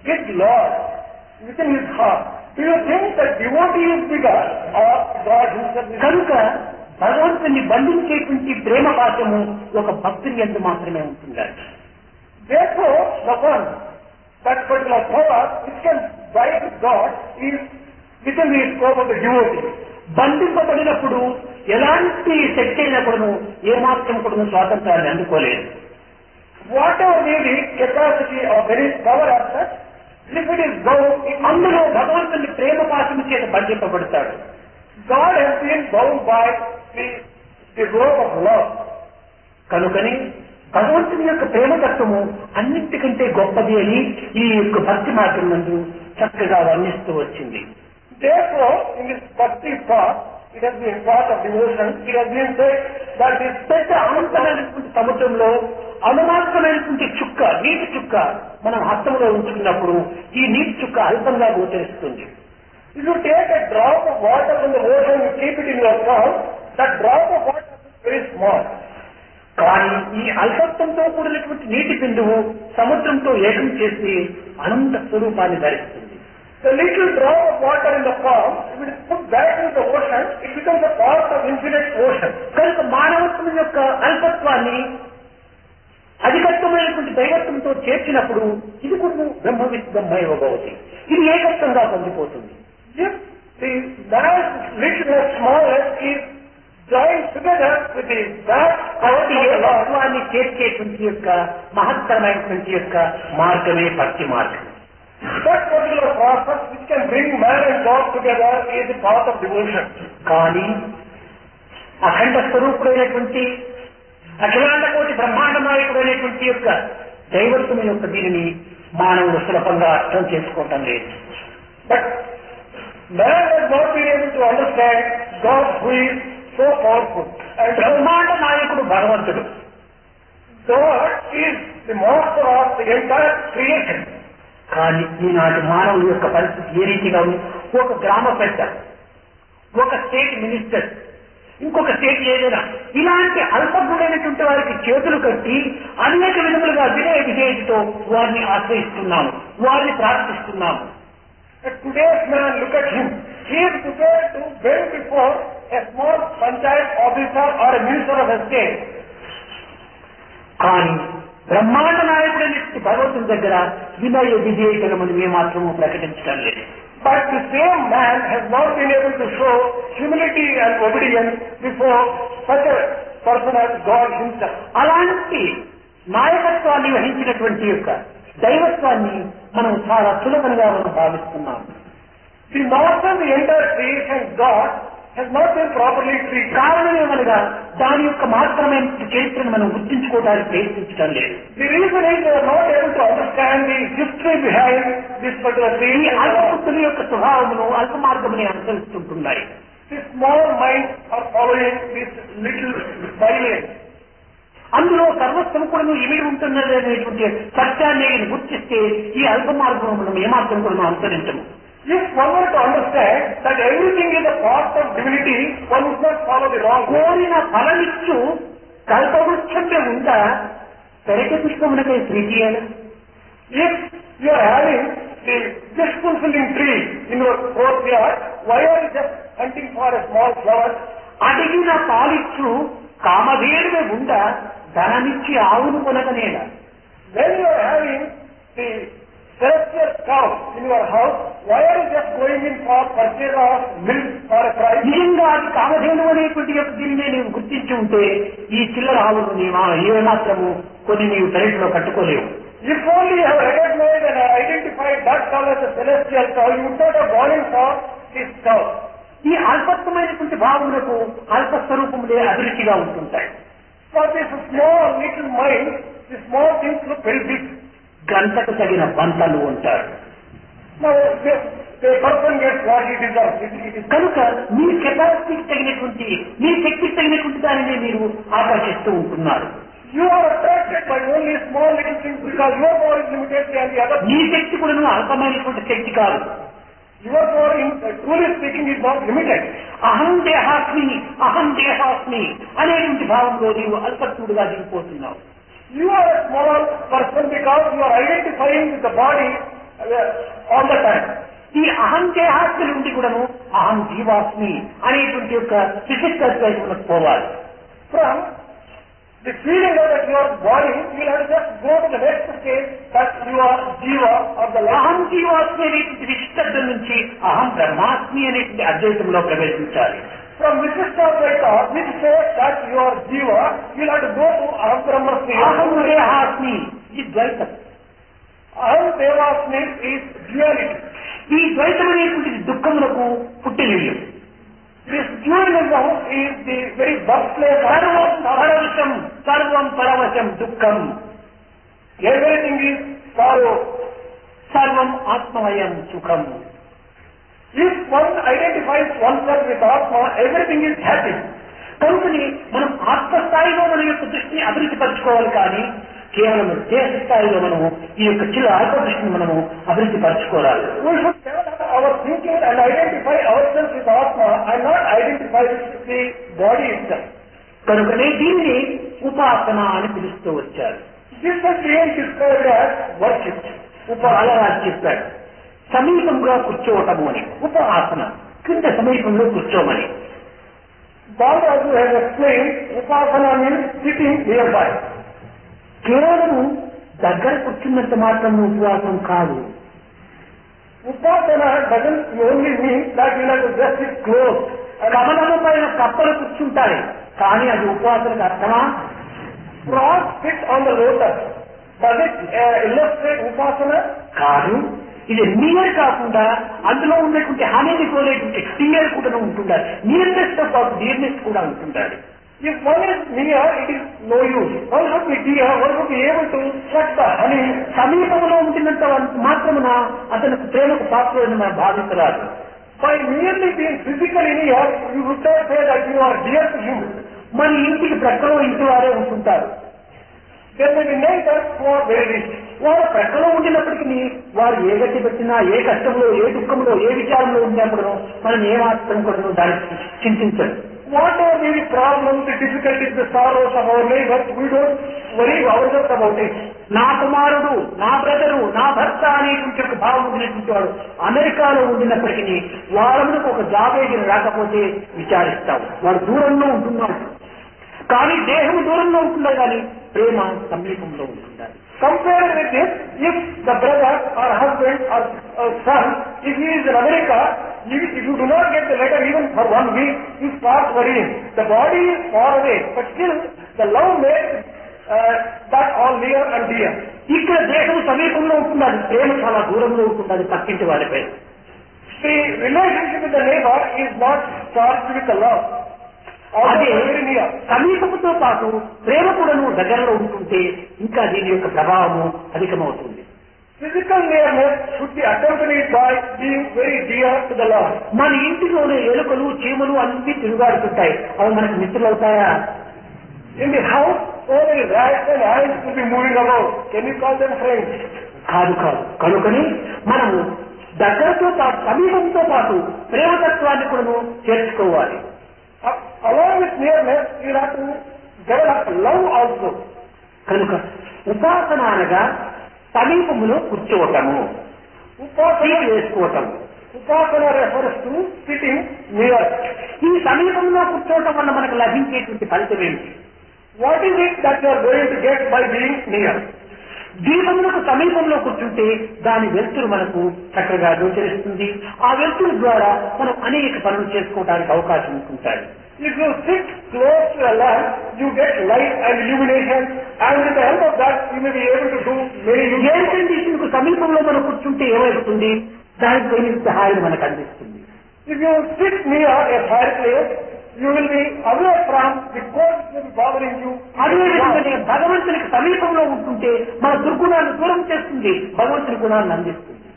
B: big Lord within his heart, do you think that devotee is bigger or God himself is bigger?
A: కనుక భగవంతుని బంధించేటువంటి ప్రేమ పాశము ఒక భక్తుని యందు మాత్రమే ఉంటుండాలి.
B: Therefore, the one, that particular power which can bind God is within the scope of the devotee.
A: బంధింపబడినప్పుడు ఎలాంటి శక్తి అయినా కూడాను ఏమాత్రం కూడాను స్వాతంత్రాన్ని అందుకోలేదు.
B: Whatever may be capacity of any power as such, if it is bound,
A: అందులో భగవంతుని ప్రేమ పాశము చేత బంధింపబడతాడు.
B: God has been bound by the rope of love.
A: కనుకని భగవంతుని యొక్క ప్రేమతత్వము అన్నింటికంటే గొప్పది అని ఈ యొక్క భక్తి మార్గం నందు చక్కగా వర్ణిస్తూ వచ్చింది.
B: Therefore, in this bhakti path, it has been part of devotion. It has been said that this
A: పెద్ద అనంతమైనటువంటి సముద్రంలో అనుమాత్రమైనటువంటి చుక్క, నీటి చుక్క మనం హస్తంలో ఉంచుకున్నప్పుడు ఈ నీటి చుక్క అల్పంగా గోచరిస్తుంది.
B: if you take a drop of water from the ocean, you keep it in your palm, that drop of water is very small.
A: కానీ ఈ అల్పత్వంతో కూడినటువంటి నీటి బిందువు సముద్రంతో ఏకం చేసి అనంత స్వరూపాన్ని ధరిస్తుంది.
B: The little drop of water in the palm, if it is put back into the ocean, it becomes a part of infinite ocean.
A: కనుక మానవత్వం యొక్క అల్పత్వాన్ని అధికత్వమైనటువంటి దైవత్వంతో చేర్చినప్పుడు ఇది కూడా బ్రహ్మవిద్బ్రహ్మైవభవతి, ఇది ఏకత్వంగా పొందిపోతుంది.
B: If the man's little smallness is joined together with the vast
A: కాబట్టి ఏకత్వాన్ని చేర్చేటువంటి యొక్క మహత్తరమైనటువంటి యొక్క మార్గమే భక్తి మార్గం.
B: that particular process which can bring man and God together is the path of devotion.
A: కానీ అఖండ స్వరూపుడైనటువంటి అఖిలాండ కోటి బ్రహ్మాండ నాయకుడైనటువంటి యొక్క దైవత్వం యొక్క దీనిని మానవుడు సులభంగా అర్థం చేసుకోవటం లేదు.
B: But man has not been able to understand God who is so powerful. And
A: బ్రహ్మాండ నాయకుడు భగవంతుడు.
B: God is the master of the entire creation.
A: కానీ ఈనాటి మానవుల యొక్క పరిస్థితి ఏ రీతిగా ఉంది? ఒక గ్రామ పెద్ద, ఒక స్టేట్ మినిస్టర్, ఇంకొక స్టేట్ ఏదైనా ఇలాంటి అల్పజ్ఞుడైనటువంటి వారికి చేతులు కట్టి అనేక విధములుగా విధేయతతో వారిని ఆశ్రయిస్తున్నాము, వారిని ప్రార్థిస్తున్నాము.
B: Today's man, look at him. He is prepared to bend before a small panchayat officer or a minister of a state.
A: కానీ బ్రహ్మాండ నాయకుడైనటువంటి భగవంతుని దగ్గర వినయ విధేయతలను ఏమాత్రము ప్రకటించడం లేదు.
B: But the same man has not been able to show humility and obedience before such a person as God himself.
A: అలాంటి నాయకత్వాన్ని వహించినటువంటి యొక్క దైవత్వాన్ని మనం చాలా సులభంగా మనం భావిస్తున్నాం.
B: The master of the entire creation, God, has not been properly treated.
A: కారణం ఏమనగా దాని యొక్క మాత్రమైన చరిత్రను మనం గుర్తించుకోవడానికి ప్రయత్నించడం లేదు.
B: The reason is they are not able to understand the history behind this particular
A: ఈ
B: creation.
A: అల్పబుద్ధుల యొక్క స్వభావమును అల్ప మార్గముని అనుసరిస్తుంటున్నాయి.
B: The small minds are following this little silence.
A: అందులో సర్వస్వం కూడా ఇమిడి ఉంటున్నది అనేటువంటి సత్యాన్ని గుర్తిస్తే ఈ అల్ప మార్గం మనం ఏమాత్రం కూడా మనం అనుసరించము.
B: If one were to understand that everything is a part of divinity, one would not follow the wrong way.
A: కోరిన ఫలమిచ్చు కల్పవృక్షంలో ఉందా పెరటి పుష్పమునకై ప్రీతి అయినా?
B: If you are having the wish fulfilling tree in your courtyard, why are you just hunting for a small flower?
A: అడిగిన పాలిచ్చు కామధేనువే ఉందా ధనమిచ్చి ఆవును కొనగనేలా?
B: When you are having the celestial cow in your house, why are you just going in for purchase of milk for a price?
A: నిజంగా అది కామధేను అనేటువంటి యొక్క దీన్నే నీవు గుర్తించి ఉంటే ఈ చిల్లర ఆవును నీవు ఏమాత్రము కొన్ని నీవు పెరట్లో కట్టుకోలేవు.
B: If only you have recognized and identified that cow as a celestial cow, you would not have gone in for this cow.
A: ఈ అల్పత్వమైనటువంటి భావములకు అల్పస్వరూపములే అభిరుచిగా ఉంటుంటాయి.
B: For this small little mind, the small things look very big.
A: గంటకు తగిన బంతలు ఉంటారు.
B: Now, the person gets what he deserves. It is
A: కనుక మీ కెపాసిటీకి తగినటువంటి మీ శక్తికి తగినటువంటి దానిని మీరు ఆకర్షిస్తూ ఉంటున్నారు.
B: you are attracted by only small little things because your power is limited and the other.
A: నీ శక్తి కూడా అల్పమైనటువంటి శక్తి కాదు.
B: Your power, truly speaking, is not limited.
A: అహం దేహాస్మి అనేటువంటి భావంలో నీవు అల్పత్వుడుగా దిగిపోతున్నావు.
B: You are a small person because you are identifying with the body all the time.
A: ఈ అహం దేహాస్మి నుండి కూడాను అహం జీవాస్మి అనేటువంటి యొక్క విశిష్టత్వానికి పోవాలి.
B: From the feeling that you are body, you will have to just go to the next stage that you are jiva of the life.
A: అహం జీవాస్మి అనేటువంటి విశిష్టత్వం నుంచి అహం బ్రహ్మాస్మి అనేటువంటి అద్వైతంలో ప్రవేశించాలి.
B: From Vishishtadvaita, which says that you are jiva, you will have to go to Aham Brahmasmi.
A: అహం దేహాస్మి ఇది ద్వైతం.
B: Aham Devasmi is duality.
A: ఈ ద్వైతం అనేటువంటిది దుఃఖములకు పుట్టినిల్లు.
B: This dualism is the very birthplace.
A: సర్వం పరవశం దుఃఖం.
B: Everything is sorrow.
A: సర్వం ఆత్మమయం సుఖం.
B: If one identifies oneself with Atma, everything is happy.
A: కనుకని మనం ఆత్మస్థాయిలో మన యొక్క దృష్టిని అభివృద్ధి పరచుకోవాలి కానీ కేవలం దేశ స్థాయిలో మనము ఈ యొక్క చిన్న ఆత్మదృష్టిని మనము అభివృద్ధి పరచుకోవాలి.
B: We should develop our thinking and identify ourselves with Atma and not identify with the body itself.
A: కనుకనే దీన్ని ఉపాసన అని పిలుస్తూ వచ్చారు.
B: This was being described as worship.
A: అలవాటు చెప్పాడు సమీపంగా కూర్చోవటము అని ఉపాసన కింద సమీపంలో కూర్చోమని.
B: Balaji has explained upasana means sitting nearby.
A: కేవలం దగ్గర కూర్చున్నంత మాత్రం ఉపవాసం కాదు.
B: Upasana doesn't only mean that you have to just sit close.
A: కమలము పైన కప్పలు కూర్చుంటాయి కానీ అది ఉపవాసనకు అర్థమా?
B: Frogs sit on the lotus. Does it illustrate upasana?
A: కాదు. ఇది నియర్ కాకుండా అందులో ఉన్నటువంటి హానిని కోరేటువంటి క్లియర్ కూడా ఉంటుండాలి. నియర్నెస్ తో పాటు డియర్నెస్ కూడా ఉంటుండాలి.
B: If one is near, it is no use. One should be dear, one should be able to suck the honey.
A: సమీపంలో ఉంటున్నంత మాత్రమున అతనికి ప్రేమకు పాత్రని మనం భావించరాదు.
B: By merely being physically near, you would not say that you are dear to him.
A: మన ఇంటికి ప్రక్కలో ఇంటి వారే ఉంటుంటారు.
B: There may be neighbors who are very rich.
A: వారు ప్రక్కలో ఉండినప్పటికీ వారు ఏ గట్టి పెట్టినా ఏ కష్టంలో ఏ దుఃఖంలో ఏ విచారంలో ఉన్నప్పుడు మనం ఏమాత్రం కూడా దానికి చింతించదు.
B: Whatever may be problems, the difficulties, the sorrows of our neighbors, we don't worry ourselves about it.
A: నా కుమారుడు, నా బ్రదరు, నా భర్త అనేటువంటి ఒక భావం ఉన్నటువంటి వాడు అమెరికాలో ఉండినప్పటికీ వారందుకు ఒక జాబేజీని రాకపోతే విచారిస్తాం. వాడు దూరంలో ఉంటున్నాడు కానీ దేహం దూరంలో ఉంటున్నారు కానీ ప్రేమ సమీపంలో ఉంటున్నారు.
B: Compared with this, if the brother or husband or son, if he is in America, if you do not get the letter even for 1 week, you start worrying. The body is far away, but still the love makes that all near and dear.
A: ఇక్కడ దేహం సమీపంలో ఉంటున్నది, ప్రేమ చాలా దూరంలో ఉంటున్నది పక్కింటి వారిపై.
B: The relationship with the neighbor is not charged with the love.
A: అదే సమీపంతో పాటు ప్రేమ కూడా దగ్గరలో ఉంటుంటే ఇంకా దీని యొక్క ప్రభావము అధికమవుతుంది.
B: Physical nearness should be accompanied by being very dear to the Lord.
A: మన ఇంటిలోనే ఎలుకలు చీమలు అన్ని తిరుగాడుతుంటాయి, అవి మనకు మిత్రులు అవుతాయా?
B: In the house, so many rats and ants will be moving about. Can you call them friends?
A: కాదు కాదు. కనుకని మనము దగ్గరతో పాటు సమీపంతో పాటు ప్రేమతత్వాన్ని కూడా చేర్చుకోవాలి.
B: Along with nearness, you have to develop love also.
A: కనుక ఉపాసన అనగా సమీపములో కూర్చోవటము, ఉపాసన వేసుకోవటం.
B: Upasana refers to sitting near.
A: ఈ సమీపంలో కూర్చోవటం వల్ల మనకు లభించేటువంటి ఫలితం ఏమిటి?
B: What is it that you are going to get by being near?
A: దీపములకు సమీపంలో కూర్చుంటే దాని వెలుతురు మనకు చక్కగా గోచరిస్తుంది. ఆ వెలుతురు ద్వారా మనం అనేక పనులు చేసుకోవడానికి అవకాశం ఉంటుంటాయి.
B: If you sit close to a lamp, you get light and illumination, and with the help of that, you may be able to do many useful
A: air condition కు సమీపంలో మనం కూర్చుంటే ఏమవుతుంది? దానికి తగిన సహాయం మనకు అందిస్తుంది.
B: If you sit near a fireplace, you will be away from the cold that will be bothering you.
A: అదేవిధంగా భగవంతునికి సమీపంలో ఉంటుంటే మన దుర్గుణాలను దూరం చేస్తుంది, భగవంతుని గుణాలను అందిస్తుంది.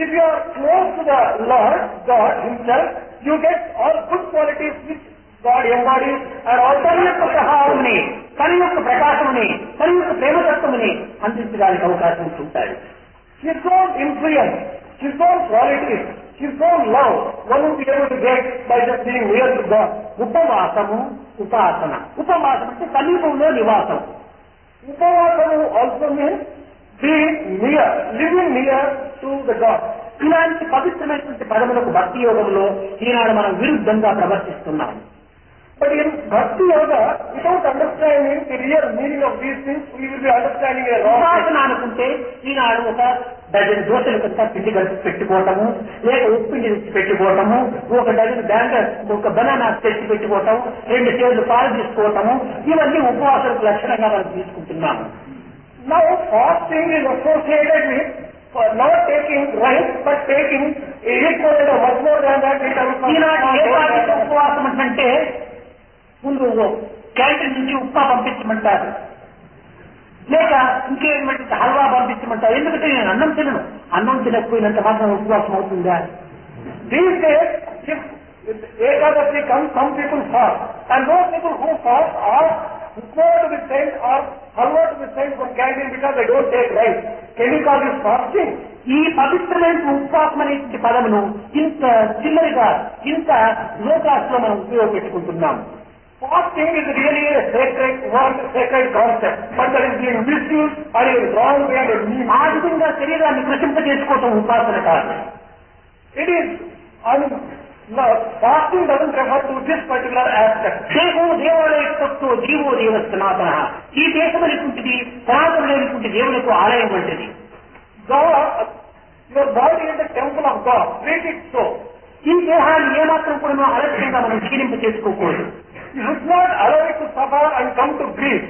B: If you are close to the Lord, God Himself, you get all good qualities which God embodies and all
A: తన యొక్క సహాయముని, తన యొక్క ప్రకాశముని, తన యొక్క ప్రేమతత్వముని అందించడానికి అవకాశం ఉంటుంటాయి.
B: His own influence, His own qualities, His own love, one will be able to get by just being near to God.
A: ఉపవాసము, ఉపాసన. ఉపవాసం అంటే సమీపంలో నివాసం.
B: Upavasamu also means being near, living near to the God.
A: ఇలాంటి పవిత్రమైనటువంటి పదములకు భక్తి యోగంలో ఈనాడు మనం విరుద్ధంగా ప్రవర్తిస్తున్నాం.
B: But in Bhakti Yoga, without understanding the real meaning of these things, we will be understanding a wrong thing.
A: ఉపాసన అనుకుంటే ఈనాడు ఒక డజన్ దోశలు కొంత పిండి కలిసి పెట్టుకోవటము, లేక ఉప్పిండి తెచ్చి పెట్టుకోవటము, ఒక డజన్ బ్యాంగర్, ఒక బనానా తెచ్చి పెట్టుకోవటము, 2 సేర్లు పాలు తీసుకోవటము, ఇవన్నీ ఉపవాసాలకు లక్షణంగా మనం తీసుకుంటున్నాము.
B: Now fasting is associated with not taking rice, but taking equal or much more than that in terms of
A: ఈనాడు ఏ పాటికి ఉపవాసం అంటే ముందు క్యాంటీన్ నుంచి ఉప్మా పంపించమంటారు, లేక ఇంకేమంటే హల్వా పంపించమంటారు. ఎందుకంటే నేను అన్నం తినను. అన్నం తినకపోయినంత మాత్రం ఉపవాసం అవుతుందా?
B: These days, if Ekadasi comes, some people fast. And those people who fast are upma to be sent or halwa to be sent from canteen because they don't take rice. Can you call this fasting?
A: ఈ పవిత్రమైన ఉపవాసం అనేటువంటి పదమును ఇంత చిన్నదిగా ఇంత లోకాస్లో మనం ఉపయోగపెట్టుకుంటున్నాం.
B: Fasting is really a sacred word, sacred concept, but that is being misused or is wrong way and mean.
A: ఆ విధంగా శరీరాన్ని కృషింప చేసుకోవటం ఉపాసన కాదు.
B: It is, no, fasting doesn't refer to this particular aspect.
A: దేహో దేవాలయత్తో జీవో దేవ సనాతన. ఈ దేశం అనేటువంటిది సనాతనమైనటువంటి దేవులకు ఆలయం వంటిది.
B: God, your body is the temple of God. Treat it so.
A: ఈ దేహాన్ని ఏమాత్రం కూడా ఆలస్యంగా మనం క్షీణింప చేసుకోకూడదు.
B: You should not allow it to suffer and come to grief.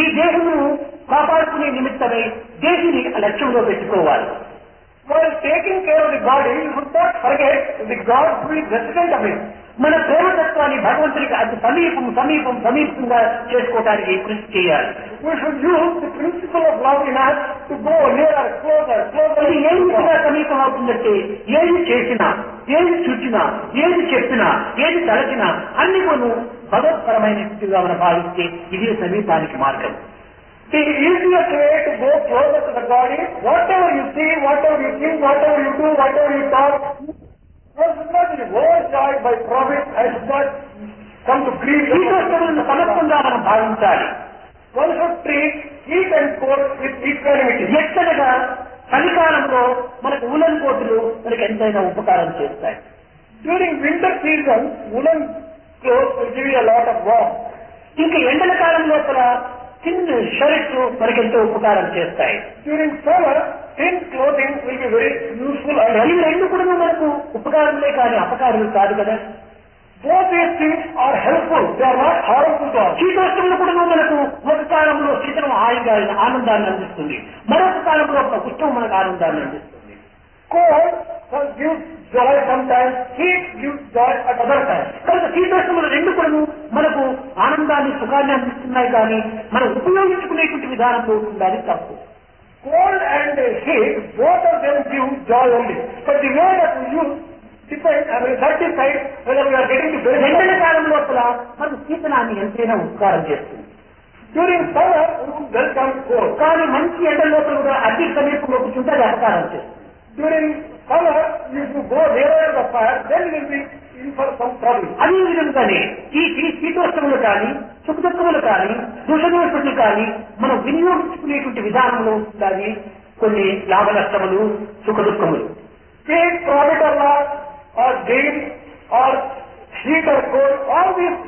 A: ఈ దేహమును కాపాడుకునే నిమిత్తమై దేహిని లక్ష్యంలో పెట్టుకోవాలి.
B: While taking care of the body, you should not forget the God who is resident of it.
A: మన ప్రేమతత్వాన్ని భగవంతునికి అతి సమీపంగా చేసుకోవడానికి కృషి చేయాలి.
B: We should use the principle of love in us to go nearer, closer.
A: ఇది ఏ విధంగా సమీపం అవుతుందంటే ఏది చేసినా, ఏది చూచినా, ఏది చెప్పినా, ఏది తలచినా అన్ని కొను భగవత్పరమైనట్టుగా మనం భావిస్తే ఇది సమీపానికి మార్గం.
B: The easiest way to go closer to the God is whatever you see, whatever you think, whatever you do, whatever you talk, one should not be overjoyed by profit and should not come to grief.
A: శ్రీకృష్ణులను సమర్థంగా మనం భావించాలి.
B: One should treat heat and cold with equanimity.
A: ఎక్కడగా చలికాలంలో మనకు woollen కోటులు మనకు ఎంతైనా ఉపకారం చేస్తాయి.
B: During winter season, woolen clothes will give you a lot of warmth.
A: ఇంకా ఎండల కాలం లోపల థిన్ షర్ట్స్ మనకి ఎంతో ఉపకారం చేస్తాయి.
B: During summer, thin clothing will be very useful and
A: ఇవి
B: helpful.
A: రెండు కూడా మనకు ఉపకారములే కానీ అపకారులు కాదు కదా.
B: Both these things are helpful. They are not harmful to us.
A: శీతోష్ణములు కూడా మనకు ఒక కాలంలో శీతలం హాయిగా ఆనందాన్ని అందిస్తుంది, మరొక కాలంలో ఒక ఉష్ణం మనకు ఆనందాన్ని అందిస్తుంది.
B: Cold gives joy sometimes, heat gives joy at other times.
A: కనుక శీతోష్ణములు రెండు కూడా మనకు ఆనందాన్ని సుఖాన్ని అందిస్తున్నాయి కానీ మనం ఉపయోగించుకునేటువంటి విధానంలో ఉండాలి తప్పు.
B: Cold and heat, both of them give joy only. But the way that we use depends, that decides whether we are getting to
A: ఎండల
B: benefit.
A: కాలం లోపల మనకు శీతనాన్ని ఎంతైనా ఉపకారం చేస్తుంది.
B: During summer, we would welcome cold.
A: కానీ మంచి ఎండల లోపల కూడా అతి సమీపంలో కూర్చుంటే అది అపకారం చేస్తుంది.
B: During summer, if you go nearer to the fire, then you will be in for some trouble.
A: అదే విధంగానే ఈ శీతోష్ణములు కానీ సుఖదుఖములు కానీ దోషదోషులు కానీ మనం వినియోగించుకునేటువంటి విధానంలో కానీ కొన్ని లాభ నష్టములు సుఖ దుఃఖములు.
B: Be it profit or loss, or gain, or heat or cold, all these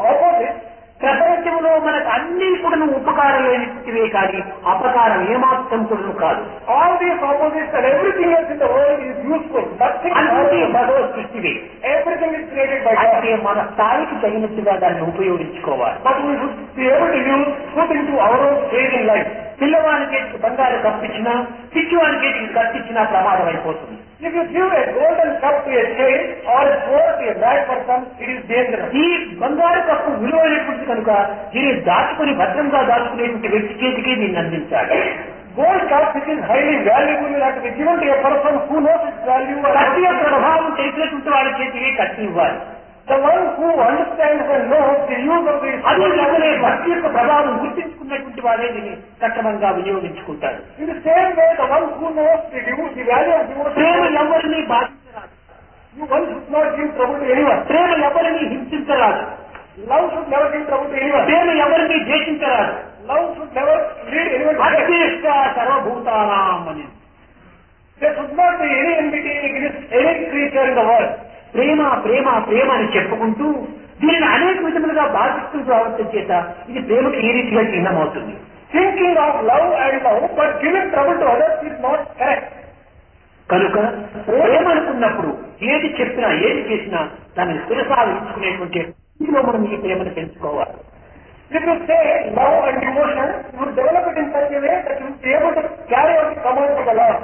B: opposites,
A: ప్రపంచంలో మనకు అన్ని కూడా ఉపకారమైనవే కానీ అపకారం ఏమాత్రం కూడా కాదు.
B: all these opposites and everything else in the world is useful. Nothing
A: అన్ని
B: harmful.
A: Bhagwat సృష్టివే.
B: Everything is created by God.
A: అయితే మన స్థాయికి తగినట్టుగా దాన్ని ఉపయోగించుకోవాలి.
B: But we should be able to use put into our own stage in life.
A: పిల్లవాడి చేతికి బంగారు కప్పించినా పిచ్చివాడి చేతికి కప్పించినా ప్రమాదం అయిపోతుంది.
B: If you give a golden cup to a child or a sword to a bad person, it is dangerous.
A: ఈ బంగారు cup విలువైనటువంటి కనుక దీన్ని దాచుకుని భద్రంగా దాచుకునేటువంటి వ్యక్తి చేతికి దీన్ని అందించాలి.
B: Gold cup, which is highly valuable, will have to be given to a person who knows its value.
A: కత్తి యొక్క ప్రభావం తెలిసినటువంటి వాడి చేతికి కత్తి ఇవ్వాలి.
B: The one who understands and knows the use of this.
A: అదే విధంగానే భక్తి యొక్క ప్రభావం గుర్తించుకున్నటువంటి వాడే దీన్ని సక్రమంగా వినియోగించుకుంటాడు.
B: In the same way, the one who knows the value of
A: Prema
B: devotion,
A: ఎవరిని బాధించరాదు.
B: one should not give trouble to anyone.
A: ప్రేమ ఎవరిని హింసించరాదు.
B: Love should never give trouble to anyone.
A: ప్రేమ ఎవరిని ద్వేషించరాదు.
B: Love should never lead anyone to death.
A: అద్వేష్ట సర్వభూతానాం అని.
B: There should not be any enmity against any creature in the world.
A: ప్రేమ ప్రేమ ప్రేమ అని చెప్పుకుంటూ దీనిని అనేక విధములుగా బాధిస్తూ రావడం చేత ఇది ప్రేమకు ఏ రీతిగా చిహ్నమవుతుంది.
B: Thinking of love and love, but giving trouble to others is not correct.
A: కనుక ప్రేమ అనుకున్నప్పుడు ఏది చెప్పినా ఏది చేసినా దాన్ని కొనసాగించుకునేటువంటి స్థితిలో మనం ఈ ప్రేమను పెంచుకోవాలి.
B: If you say love and devotion, you will develop it in such a way that you will be able to carry out the commands of the Lord.